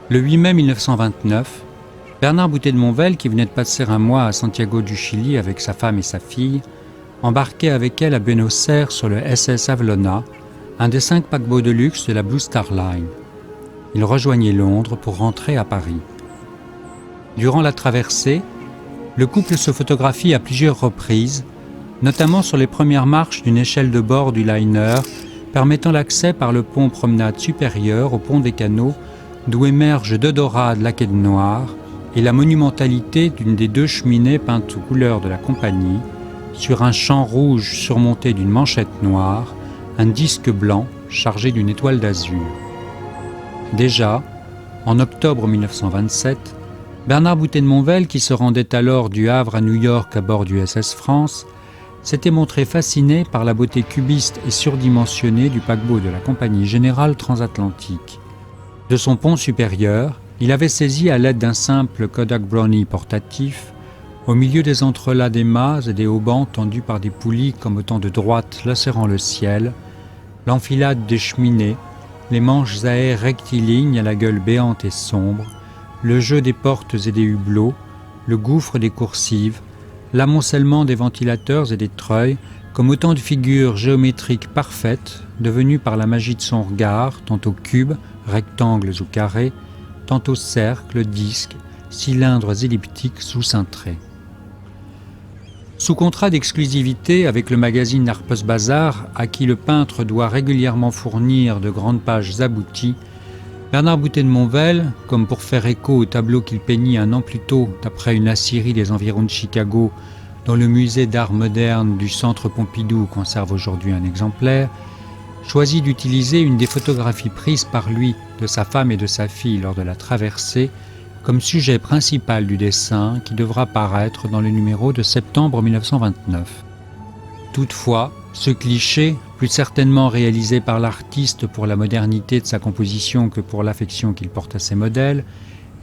Le 8 mai 1929, Bernard Boutet de Monvel, qui venait de passer un mois à Santiago du Chili avec sa femme et sa fille, embarquait avec elle à Buenos Aires sur le SS Avalona, un des 5 paquebots de luxe de la Blue Star Line. Il rejoignait Londres pour rentrer à Paris. Durant la traversée, le couple se photographie à plusieurs reprises, notamment sur les premières marches d'une échelle de bord du liner, permettant l'accès par le pont promenade supérieur au pont des Canaux, d'où émergent 2 dorades laquées de noir et la monumentalité d'une des 2 cheminées peintes aux couleurs de la compagnie, sur un champ rouge surmonté d'une manchette noire, un disque blanc chargé d'une étoile d'azur. Déjà, en octobre 1927, Bernard Boutet de Monvel, qui se rendait alors du Havre à New York à bord du SS France, s'était montré fasciné par la beauté cubiste et surdimensionnée du paquebot de la Compagnie Générale Transatlantique. De son pont supérieur, il avait saisi à l'aide d'un simple Kodak Brownie portatif, au milieu des entrelacs des mâts et des haubans tendus par des poulies comme autant de droites lacérant le ciel, l'enfilade des cheminées, les manches à air rectilignes à la gueule béante et sombre, le jeu des portes et des hublots, le gouffre des coursives, l'amoncellement des ventilateurs et des treuils, comme autant de figures géométriques parfaites, devenues par la magie de son regard, tantôt cubes, rectangles ou carrés, tantôt cercles, disques, cylindres elliptiques sous-cintrés. Sous contrat d'exclusivité avec le magazine Harper's Bazaar, à qui le peintre doit régulièrement fournir de grandes pages abouties, Bernard Boutet de Monvel, comme pour faire écho au tableau qu'il peignit un an plus tôt d'après une Assyrie des environs de Chicago, dont le musée d'art moderne du Centre Pompidou conserve aujourd'hui un exemplaire, choisit d'utiliser une des photographies prises par lui de sa femme et de sa fille lors de la traversée comme sujet principal du dessin qui devra paraître dans le numéro de septembre 1929. Toutefois, ce cliché, plus certainement réalisé par l'artiste pour la modernité de sa composition que pour l'affection qu'il porte à ses modèles,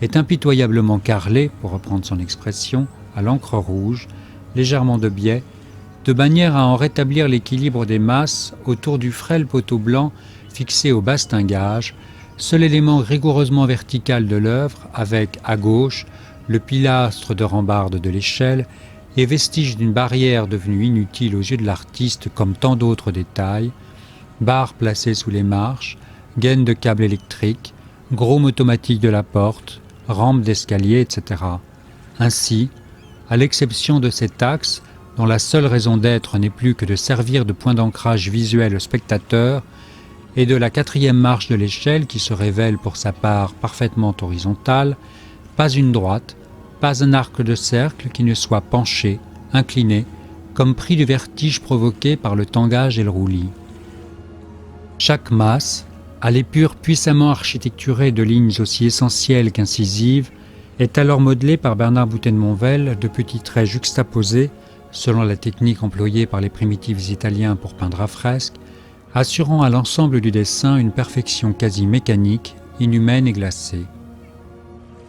est impitoyablement carrelé, pour reprendre son expression, à l'encre rouge, légèrement de biais, de manière à en rétablir l'équilibre des masses autour du frêle poteau blanc fixé au bastingage, seul élément rigoureusement vertical de l'œuvre, avec, à gauche, le pilastre de rambarde de l'échelle et vestige d'une barrière devenue inutile aux yeux de l'artiste comme tant d'autres détails, barres placées sous les marches, gaines de câbles électriques, gros automatique de la porte, rampes d'escalier, etc. Ainsi, à l'exception de cet axe, dont la seule raison d'être n'est plus que de servir de point d'ancrage visuel au spectateur, et de la 4e marche de l'échelle qui se révèle pour sa part parfaitement horizontale, pas une droite, pas un arc de cercle qui ne soit penché, incliné, comme pris du vertige provoqué par le tangage et le roulis. Chaque masse, à l'épure puissamment architecturée de lignes aussi essentielles qu'incisives, est alors modelée par Bernard Boutet de Monvel de petits traits juxtaposés, selon la technique employée par les primitifs italiens pour peindre à fresque, assurant à l'ensemble du dessin une perfection quasi mécanique, inhumaine et glacée.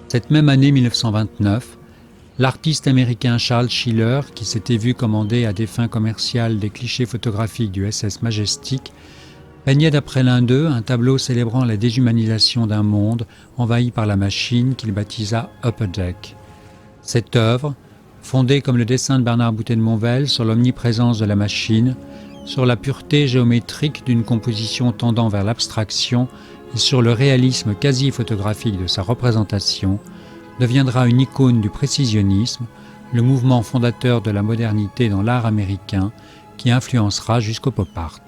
Cette même année 1929, l'artiste américain Charles Schiller, qui s'était vu commander à des fins commerciales des clichés photographiques du SS Majestic, peignait d'après l'un d'eux un tableau célébrant la déshumanisation d'un monde envahi par la machine qu'il baptisa Upper Deck. Cette œuvre, fondée comme le dessin de Bernard Boutet de Monvel sur l'omniprésence de la machine, sur la pureté géométrique d'une composition tendant vers l'abstraction et sur le réalisme quasi-photographique de sa représentation, deviendra une icône du précisionnisme, le mouvement fondateur de la modernité dans l'art américain qui influencera jusqu'au pop art.